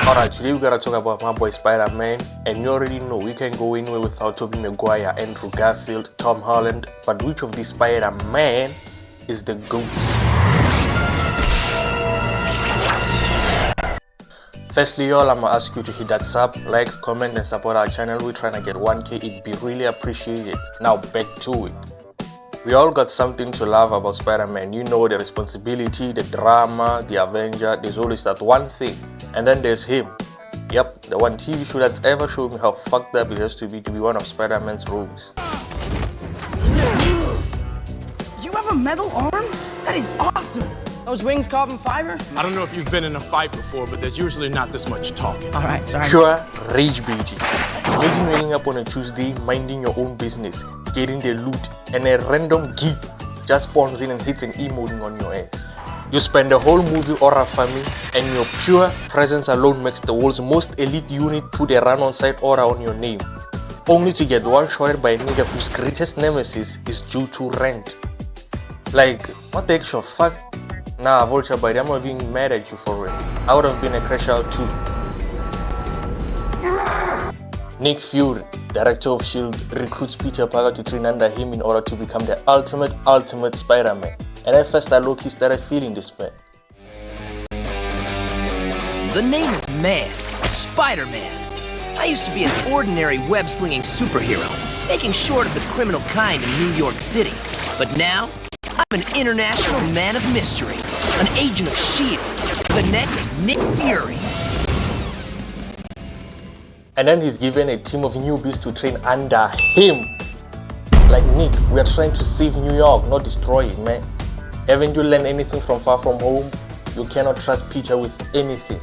Alright, today we gotta talk about my boy Spider-Man, and you already know we can go anywhere without Tobey Maguire, Andrew Garfield, Tom Holland, but which of these Spider-Man is the GOAT? Firstly, y'all, I'ma ask you to hit that sub, like, comment, and support our channel. We're trying to get 1K, it'd be really appreciated. Now back to it. We all got something to love about Spider-Man. You know, the responsibility, the drama, the Avenger. There's always that one thing. And then there's him. Yep, the one TV show that's ever showed me how fucked up it has to be one of Spider-Man's roles. You have a metal arm? That is awesome! Those wings carbon fiber? I don't know if you've been in a fight before, but there's usually not this much talking. Alright, sorry. Pure rage baiting. Imagine waking up on a Tuesday, minding your own business, getting the loot, and a random geek just spawns in and hits an emoting on your ass. You spend the whole movie aura farming, and your pure presence alone makes the world's most elite unit put a run-on-site aura on your name, only to get one-shotted by a nigga whose greatest nemesis is due to rent. Like, what the actual fuck? Nah, Vulture buddy, I'm not being mad at you for it. I would have been a crash out too. Nick Fury, director of S.H.I.E.L.D., recruits Peter Parker to train under him in order to become the ultimate Spider-Man. And at first I low-key started feeling this man. The name is Math, Spider-Man. I used to be an ordinary web-slinging superhero, making short of the criminal kind in New York City. But now, I'm an international man of mystery, an agent of S.H.I.E.L.D., the next Nick Fury. And then he's given a team of newbies to train under him. Like, Nick, we are trying to save New York, not destroy it, man. Haven't you learned anything from Far From Home? You cannot trust Peter with anything,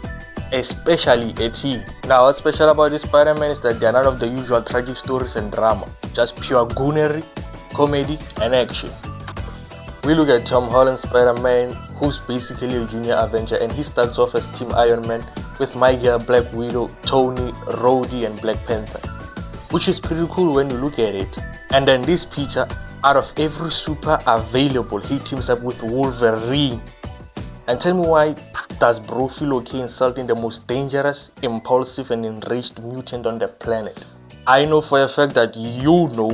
especially a team. Now, what's special about this Spider-Man is that they're none of the usual tragic stories and drama, just pure goonery, comedy, and action. We look at Tom Holland's Spider-Man, who's basically a junior Avenger, and he starts off as Team Iron Man with my girl Black Widow, Tony, Rhodey, and Black Panther, which is pretty cool when you look at it. And then this Peter, out of every super available, he teams up with Wolverine. And tell me, why does bro feel okay insulting the most dangerous, impulsive, and enraged mutant on the planet? I know for a fact that you know,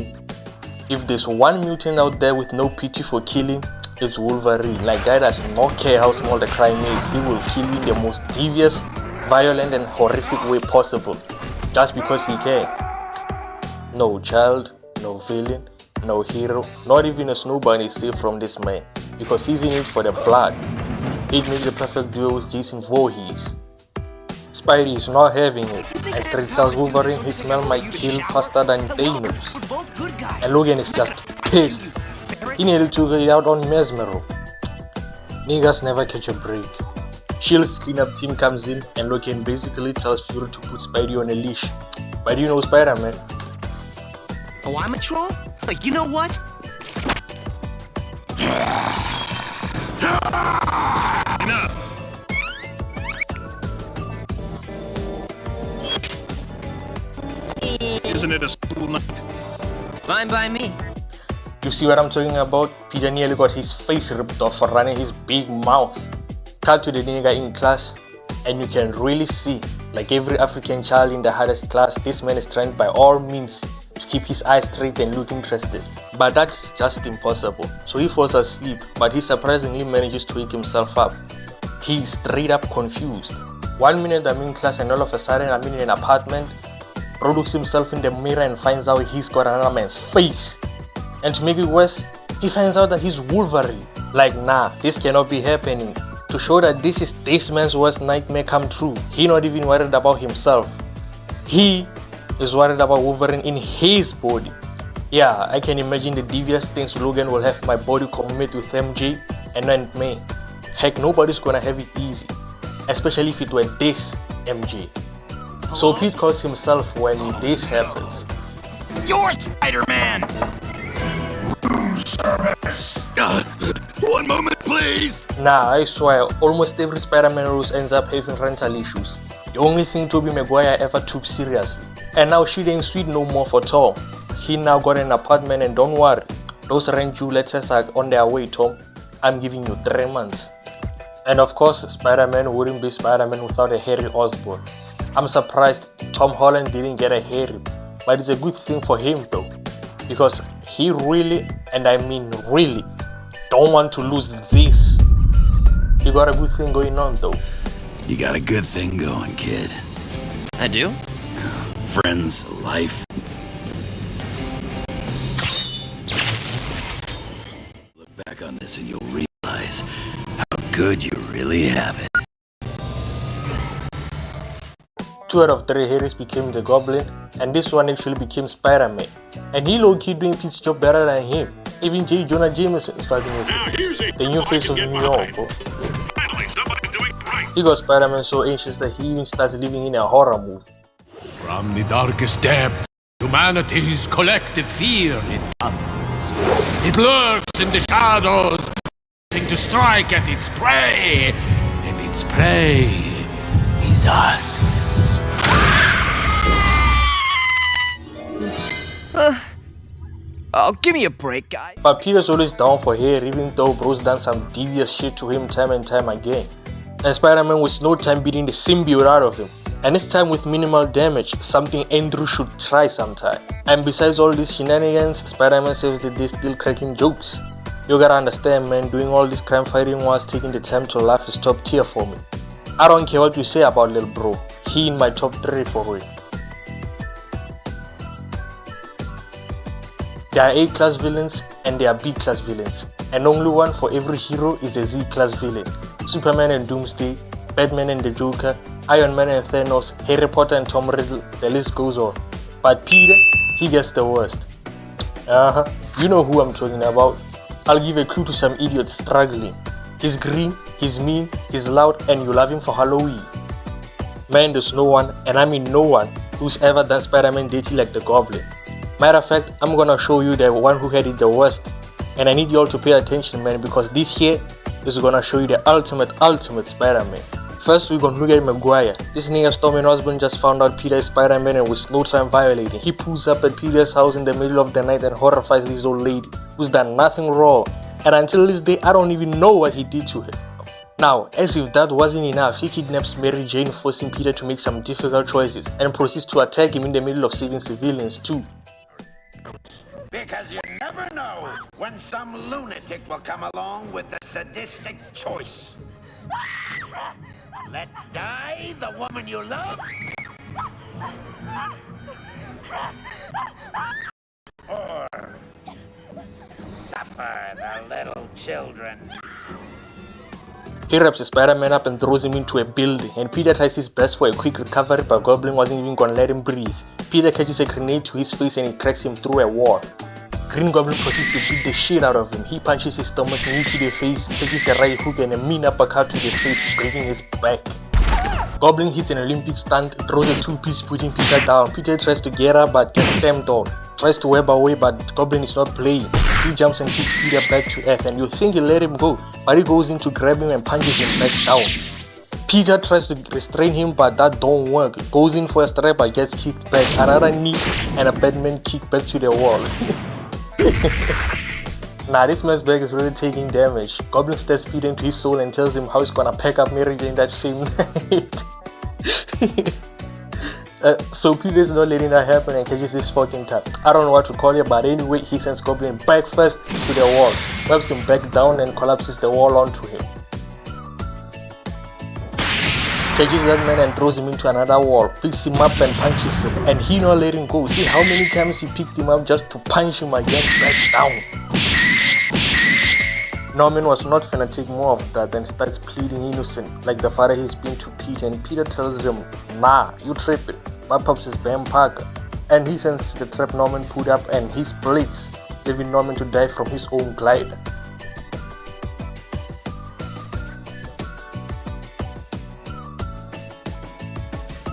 if there's one mutant out there with no pity for killing, it's Wolverine. Like, guy does not care how small the crime is, he will kill you in the most devious, violent, and horrific way possible, just because he can. No child, no villain, no hero, not even a snowball is safe from this man, because he's in it for the blood. It makes the perfect duo with Jason Voorhees. Spidey is not having it, and straight tells Wolverine his smell might kill faster than Thanos. And Logan is just pissed. He nearly took it out on Mesmero. Niggas never catch a break. S.H.I.E.L.D's cleanup team comes in, and Logan basically tells Fury to put Spidey on a leash. But you know Spider-Man. Oh, I'm a troll? Like, you know what? Enough! Isn't it a school night? Fine by me. You see what I'm talking about? Peter nearly got his face ripped off for running his big mouth. Cut to the nigga in class, and you can really see, like every African child in the hardest class, this man is trying by all means to keep his eyes straight and look interested. But that's just impossible. So he falls asleep, but he surprisingly manages to wake himself up. He's straight up confused. 1 minute I'm in class, and all of a sudden I'm in an apartment. Bro looks himself in the mirror and finds out he's got another man's face. And to make it worse, he finds out that he's Wolverine. Like, nah, this cannot be happening. To show that this is this man's worst nightmare come true, he not even worried about himself. He is worried about Wolverine in his body. Yeah, I can imagine the devious things Logan will have my body commit with MJ and not me. Heck, nobody's gonna have it easy, especially if it were this MJ. So Pete calls himself when this happens. You're Spider-Man! Service! 1 moment, please! Nah, I swear, almost every Spider-Man role ends up having rental issues. The only thing Tobey Maguire ever took seriously. And now shit ain't sweet no more for Tom. He now got an apartment, and don't worry, those rent due letters are on their way, Tom. I'm giving you 3 months. And of course, Spider-Man wouldn't be Spider-Man without a Harry Osborn. I'm surprised Tom Holland didn't get a Harry, but it's a good thing for him though, because he really, and I mean really, don't want to lose this. He got a good thing going on though. You got a good thing going, kid. I do? Friends, life. Look back on this and you'll realize how good you really have it. 2 out of 3 Harrys became the Goblin, and this one actually became Spider-Man. And he low-key doing Pete's job better than him. Even J. Jonah Jameson is fighting with him. The new face of New York, bro. He got Spider-Man so anxious that he even starts living in a horror movie. From the darkest depths, humanity's collective fear it comes. It lurks in the shadows, waiting to strike at its prey. And its prey is us. Oh, give me a break, guy. But Peter's always down for Harry, even though bro's done some devious shit to him time and time again. And Spider-Man wastes no time beating the symbiote out of him. And this time with minimal damage, something Andrew should try sometime. And besides all these shenanigans, Spider-Man saves the day still cracking jokes. You gotta understand, man, doing all this crime fighting whilst taking the time to laugh is top tier for me. I don't care what you say about little bro, he in my top 3 for real. There are A-class villains and there are B-class villains, and only one for every hero is a Z-class villain. Superman and Doomsday, Batman and the Joker, Iron Man and Thanos, Harry Potter and Tom Riddle, the list goes on. But Peter, he gets the worst. You know who I'm talking about. I'll give a clue to some idiot struggling. He's green, he's mean, he's loud, and you love him for Halloween. Man, there's no one, and I mean no one, who's ever done Spider-Man dirty like the Goblin. Matter of fact, I'm gonna show you the one who had it the worst. And I need you all to pay attention, man, because this here is gonna show you the ultimate Spider-Man. First, we're gonna look at Maguire. This nigga Stormy Osborn just found out Peter is Spider-Man and with no time violating. He pulls up at Peter's house in the middle of the night and horrifies this old lady who's done nothing wrong. And until this day, I don't even know what he did to her. Now, as if that wasn't enough, he kidnaps Mary Jane, forcing Peter to make some difficult choices and proceeds to attack him in the middle of saving civilians too. Because you never know when some lunatic will come along with a sadistic choice. Let die the woman you love, or suffer the little children. He wraps Spider-Man up and throws him into a building, and Peter tries his best for a quick recovery, but Goblin wasn't even gonna let him breathe. Peter catches a grenade to his face and it cracks him through a wall. Green Goblin proceeds to beat the shit out of him. He punches his stomach knee to the face, catches a right hook and a mean uppercut to the face, breaking his back. Goblin hits an Olympic stunt, throws a 2-piece, putting Peter down. Peter tries to get up but gets stamped on. Tries to web away, but Goblin is not playing. He jumps and kicks Peter back to earth, and you think he let him go, but he goes in to grab him and punches him back down. Peter tries to restrain him, but that don't work. Goes in for a strike but gets kicked back. Another knee and a Batman kick back to the wall. Nah, this man's back is really taking damage. Goblin stares Peter into his soul and tells him how he's gonna pack up Mary Jane that same night. So Peter's not letting that happen and catches this fucking tap. I don't know what to call it, but anyway, he sends Goblin back first to the wall, webs him back down and collapses the wall onto him. Catches that man and throws him into another wall, picks him up and punches him, and he not letting go. See how many times he picked him up just to punch him again back down. Norman was not finna take more of that and starts pleading innocent, like the father he's been to Pete, and Peter tells him, nah, you tripping, my pops is Ben Parker. And he senses the trap Norman put up and he splits, leaving Norman to die from his own glider.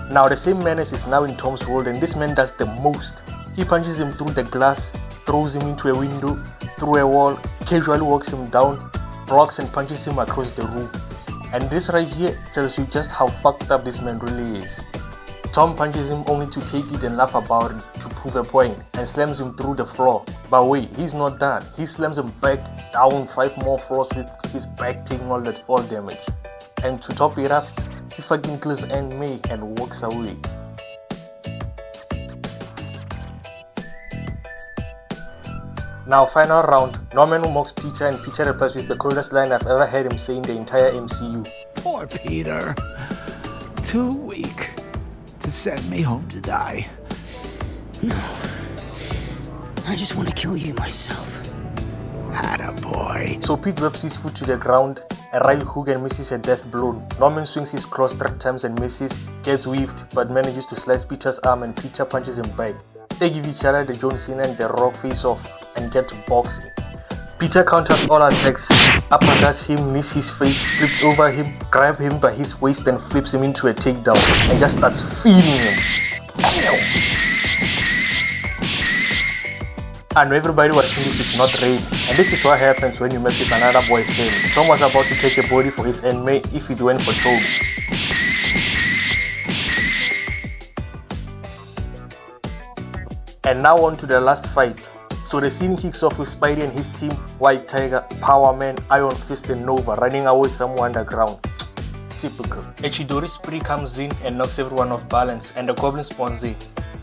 Now the same menace is now in Tom's world, and this man does the most. He punches him through the glass, throws him into a window, through a wall, casually walks him down, blocks and punches him across the room. And this right here tells you just how fucked up this man really is. Tom punches him only to take it and laugh about it to prove a point, and slams him through the floor. But wait, he's not done. He slams him back down 5 more floors with his back taking all that fall damage. And to top it up, he fucking kills Aunt May and walks away. Now, final round, Norman mocks Peter and Peter replies with the coldest line I've ever heard him say in the entire MCU. Poor Peter. Too weak to send me home to die. No. I just want to kill you myself. Attaboy. So Pete whips his foot to the ground, a right hook and misses a death blow. Norman swings his cross 3 times and misses, gets weaved, but manages to slice Peter's arm and Peter punches him back. They give each other the John Cena and the Rock face-off and get to boxing. Peter counters all attacks, uppercuts him, knees his face, flips over him, grabs him by his waist and flips him into a takedown and just starts feeding him. And everybody watching this is not ready, and this is what happens when you mess with another boy's game. Tom was about to take a body for his enemy if it went for Toby. And now on to the last fight. So the scene kicks off with Spidey and his team, White Tiger, Power Man, Iron Fist and Nova running away somewhere underground. Typical. A Chidori spree comes in and knocks everyone off balance, and the Goblin spawns in,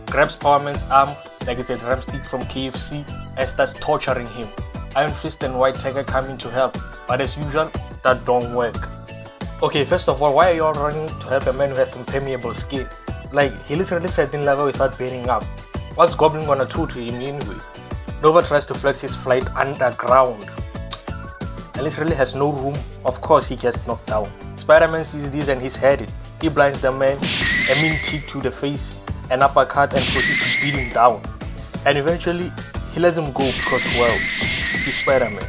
grabs Power Man's arm like it's a drumstick from KFC and starts torturing him. Iron Fist and White Tiger come in to help, but as usual, that don't work. Okay, first of all, why are you all running to help a man who has impermeable skin? Like, he literally sat in lava without burning up. What's Goblin gonna do to him anyway? Nova tries to flex his flight underground and literally has no room. Of course he gets knocked down. Spider-Man sees this and he's headed. He blinds the man, a mean kick to the face, an uppercut and proceeds to beat him down. And eventually he lets him go because, well, he's Spider-Man.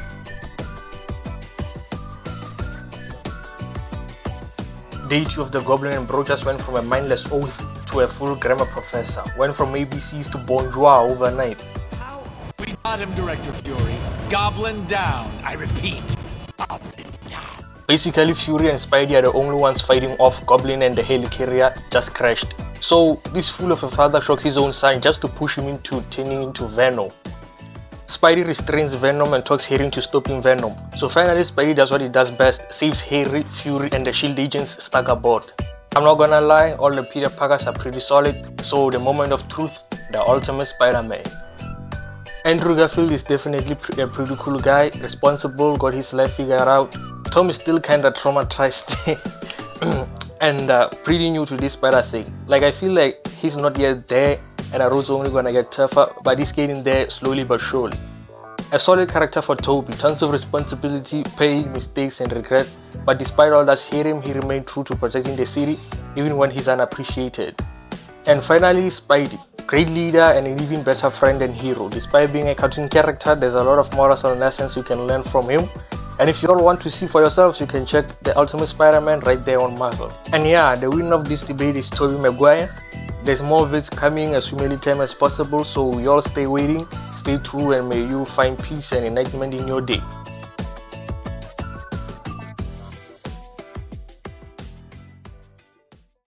Day 2 of the Goblin and Bro just went from a mindless oath to a full grammar professor. Went from ABCs to bonjour overnight. We got him, Director Fury. Goblin down. I repeat, Goblin down. Basically, Fury and Spidey are the only ones fighting off Goblin, and the helicarrier just crashed. So this fool of a father shocks his own son just to push him into turning into Venom. Spidey restrains Venom and talks Harry into stopping Venom. So finally Spidey does what he does best, saves Harry, Fury and the SHIELD agents stuck aboard. I'm not gonna lie, all the Peter Parkers are pretty solid, so the moment of truth, the ultimate Spider-Man. Andrew Garfield is definitely a pretty cool guy, responsible, got his life figured out. Tom is still kinda traumatized and pretty new to this spider thing. Like, I feel like he's not yet there and the road's only gonna get tougher, but he's getting there slowly but surely. A solid character for Toby, tons of responsibility, pain, mistakes and regret, but despite all that hate him, he remained true to protecting the city even when he's unappreciated. And finally, Spidey, great leader and an even better friend and hero. Despite being a cartoon character, there's a lot of morals and lessons you can learn from him. And if you all want to see for yourselves, you can check the Ultimate Spider-Man right there on Marvel. And yeah, the winner of this debate is Tobey Maguire. There's more vids coming as humanly time as possible, so we all stay waiting, stay true, and may you find peace and enlightenment in your day.